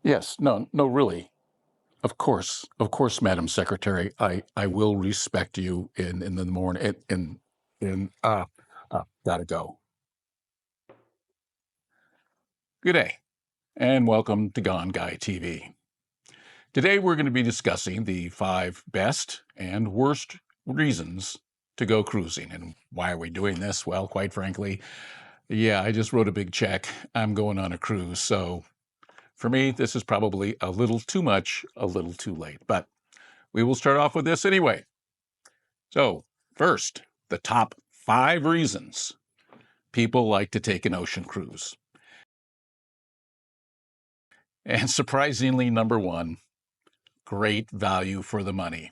Yes, no, no, really. Of course, Madam Secretary, I will respect you in the morning. Gotta go. Good day, and welcome to Gone Guy TV. Today we're going to be discussing the 5 best and worst reasons to go cruising. And why are we doing this? Well, quite frankly, yeah, I just wrote a big check. I'm going on a cruise, so for me, this is probably a little too much, a little too late. But we will start off with this anyway. So, first, the top 5 reasons people like to take an ocean cruise. And surprisingly, number 1, great value for the money.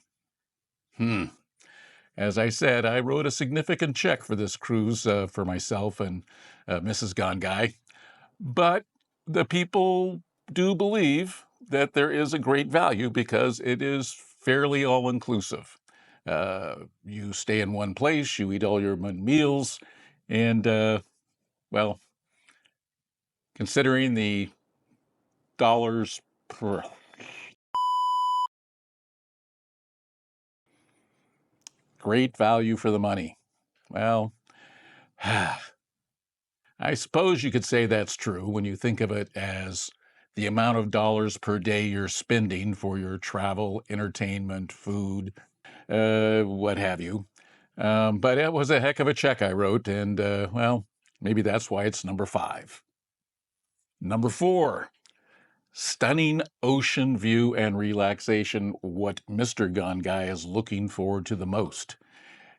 As I said, I wrote a significant check for this cruise for myself and Mrs. GoneGuy. But the people do believe that there is a great value because it is fairly all-inclusive. You stay in one place, you eat all your meals, and, well, considering the dollars per... Great value for the money. Well, I suppose you could say that's true when you think of it as the amount of dollars per day you're spending for your travel, entertainment, food, what have you. But it was a heck of a check I wrote, and, well, maybe that's why it's number 5. Number 4, stunning ocean view and relaxation, what Mr. GoneGuy is looking forward to the most.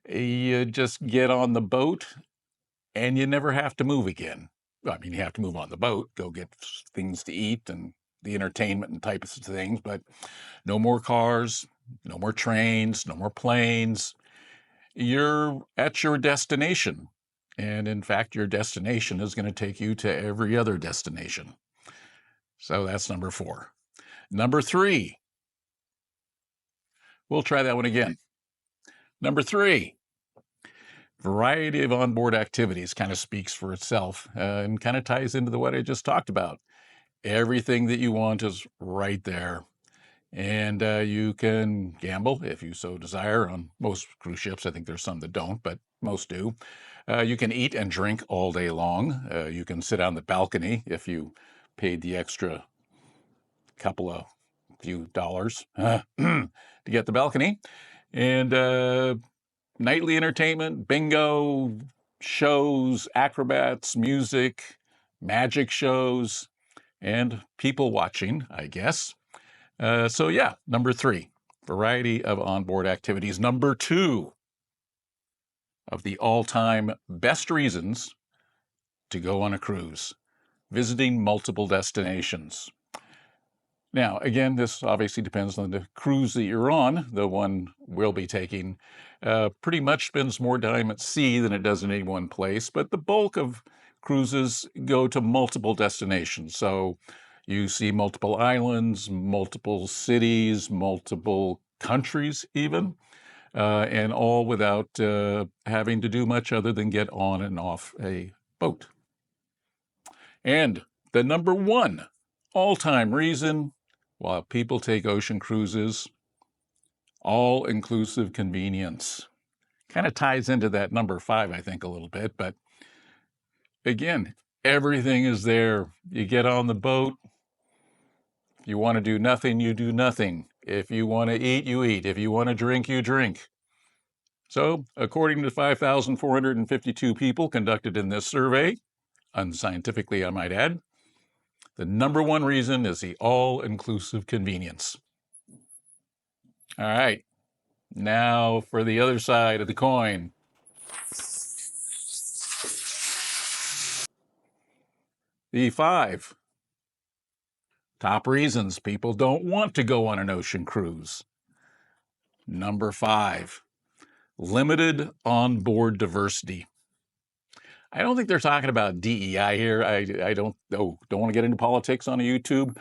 You just get on the boat, and you never have to move again. I mean, you have to move on the boat, go get things to eat and the entertainment and types of things, but no more cars, no more trains, no more planes. You're at your destination. And in fact, your destination is going to take you to every other destination. So that's number 4. Number 3. We'll try that one again. Number 3. Variety of onboard activities kind of speaks for itself and kind of ties into what I just talked about. Everything that you want is right there. And you can gamble if you so desire on most cruise ships. I think there's some that don't, but most do. You can eat and drink all day long. You can sit on the balcony if you paid the extra few dollars to get the balcony. And nightly entertainment, bingo, shows, acrobats, music, magic shows, and people watching, I guess. So yeah, number 3, variety of onboard activities. Number 2 of the all-time best reasons to go on a cruise, visiting multiple destinations. Now, again, this obviously depends on the cruise that you're on. The one we'll be taking pretty much spends more time at sea than it does in any one place, but the bulk of cruises go to multiple destinations. So you see multiple islands, multiple cities, multiple countries even, and all without having to do much other than get on and off a boat. And the number 1 all-time reason why people take ocean cruises, all-inclusive convenience. Kind of ties into that number 5, I think, a little bit, but again, everything is there. You get on the boat. If you want to do nothing, you do nothing. If you want to eat, you eat. If you want to drink, you drink. So, according to 5,452 people conducted in this survey, unscientifically, I might add, the number 1 reason is the all-inclusive convenience. All right, now for the other side of the coin. The 5 top reasons people don't want to go on an ocean cruise. Number 5, limited onboard diversity. I don't think they're talking about DEI here. I don't want to get into politics on a YouTube.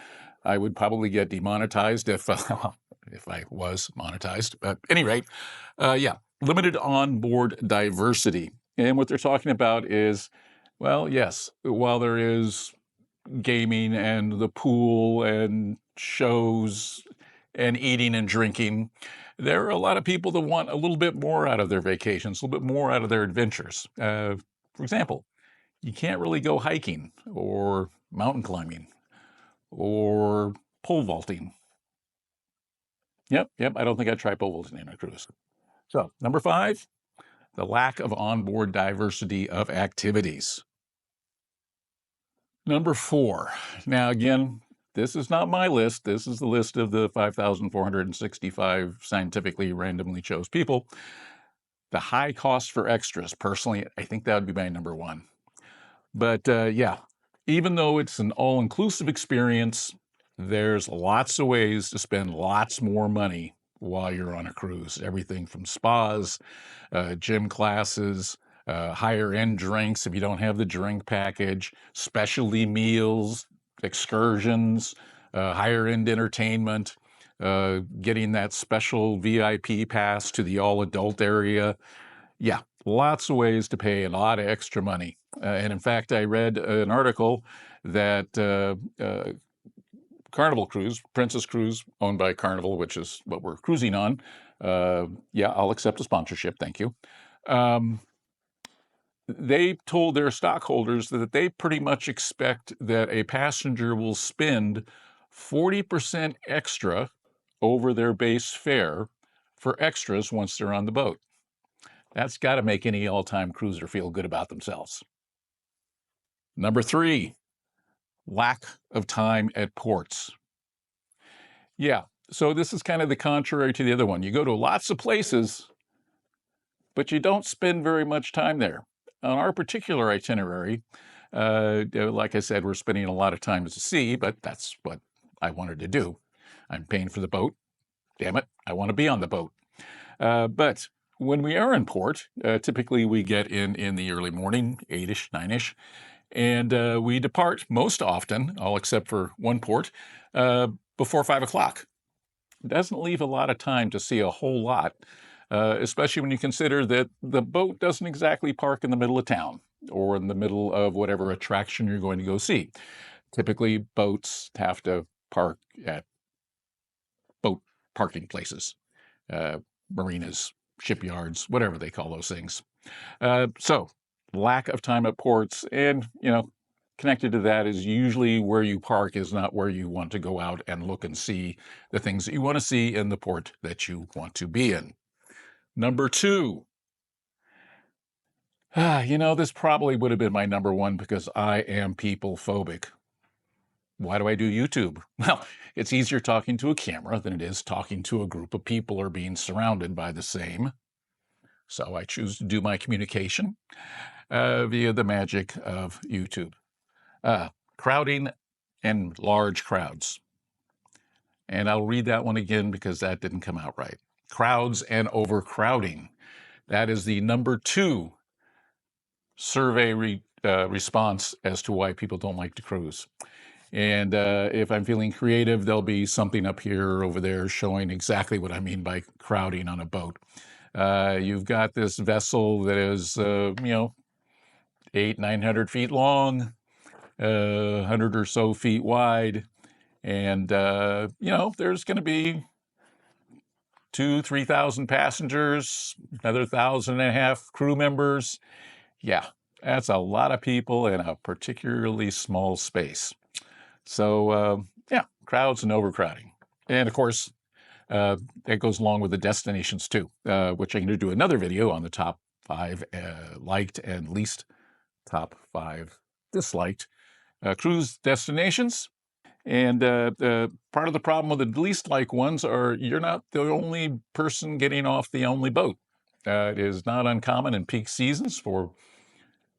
I would probably get demonetized if I was monetized. But at any rate, yeah, limited onboard diversity. And what they're talking about is, well, yes, while there is gaming and the pool and shows and eating and drinking, there are a lot of people that want a little bit more out of their vacations, a little bit more out of their adventures. For example, you can't really go hiking or mountain climbing or pole vaulting. Yep. I don't think I'd try pole vaulting in a cruise. So, number 5, the lack of onboard diversity of activities. Number 4. Now, again, this is not my list. This is the list of the 5,465 scientifically randomly chose people. The high cost for extras. Personally, I think that would be my number 1. But yeah, even though it's an all-inclusive experience, there's lots of ways to spend lots more money while you're on a cruise. Everything from spas, gym classes, higher end drinks if you don't have the drink package, specialty meals, excursions, higher end entertainment, getting that special VIP pass to the all adult area. Yeah, lots of ways to pay a lot of extra money. And in fact, I read an article that Carnival Cruise, Princess Cruise, owned by Carnival, which is what we're cruising on. Yeah, I'll accept a sponsorship. Thank you. They told their stockholders that they pretty much expect that a passenger will spend 40% extra over their base fare for extras once they're on the boat. That's got to make any all-time cruiser feel good about themselves. Number 3, lack of time at ports. Yeah, so this is kind of the contrary to the other one. You go to lots of places, but you don't spend very much time there. On our particular itinerary, like I said, we're spending a lot of time at the sea, but that's what I wanted to do. I'm paying for the boat. Damn it, I want to be on the boat. But when we are in port, typically we get in the early morning, 8-ish, 9-ish, and we depart most often, all except for one port, before 5 o'clock. It doesn't leave a lot of time to see a whole lot, especially when you consider that the boat doesn't exactly park in the middle of town or in the middle of whatever attraction you're going to go see. Typically, boats have to park at boat parking places, marinas, shipyards, whatever they call those things. So, lack of time at ports, and connected to that is usually where you park is not where you want to go out and look and see the things that you want to see in the port that you want to be in. Number 2. This probably would have been my number 1 because I am people phobic. Why do I do YouTube? Well, it's easier talking to a camera than it is talking to a group of people or being surrounded by the same. So I choose to do my communication via the magic of YouTube. Crowding and large crowds. And I'll read that one again because that didn't come out right. Crowds and overcrowding. That is the number 2 survey response as to why people don't like to cruise. And if I'm feeling creative, there'll be something up here or over there showing exactly what I mean by crowding on a boat. You've got this vessel that is, 800-900 feet long, 100 or so feet wide. And, there's going to be 2,000-3,000 passengers, another 1,500 crew members. Yeah, that's a lot of people in a particularly small space. So, yeah, crowds and overcrowding. And of course, that goes along with the destinations too, which I'm going to do another video on the top 5 liked and least top 5 disliked cruise destinations. And part of the problem with the least liked ones are you're not the only person getting off the only boat. It is not uncommon in peak seasons for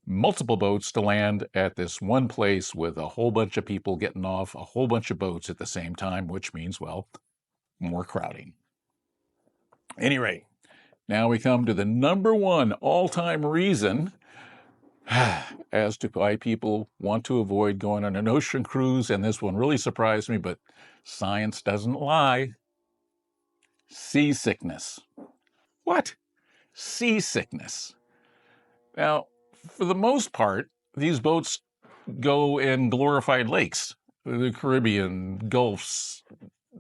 multiple boats to land at this one place with a whole bunch of people getting off a whole bunch of boats at the same time, which means, well, more crowding. Anyway, now we come to the number 1 all-time reason as to why people want to avoid going on an ocean cruise, and this one really surprised me, but science doesn't lie. Seasickness. What? Seasickness. Now, for the most part, these boats go in glorified lakes, the Caribbean, Gulfs,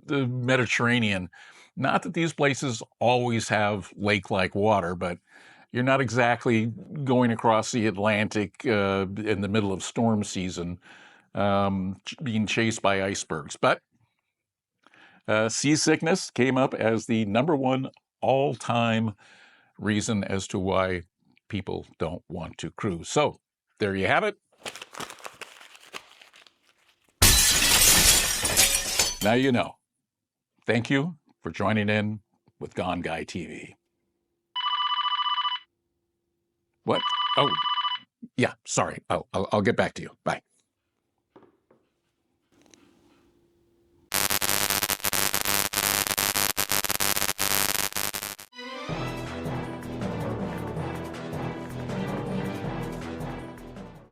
the Mediterranean. Not that these places always have lake-like water, but you're not exactly going across the Atlantic in the middle of storm season, being chased by icebergs. But seasickness came up as the #1 all-time reason as to why people don't want to cruise. So there you have it. Now you know. Thank you for joining in with GoneGuy TV. What? Oh, yeah, sorry. I'll get back to you. Bye.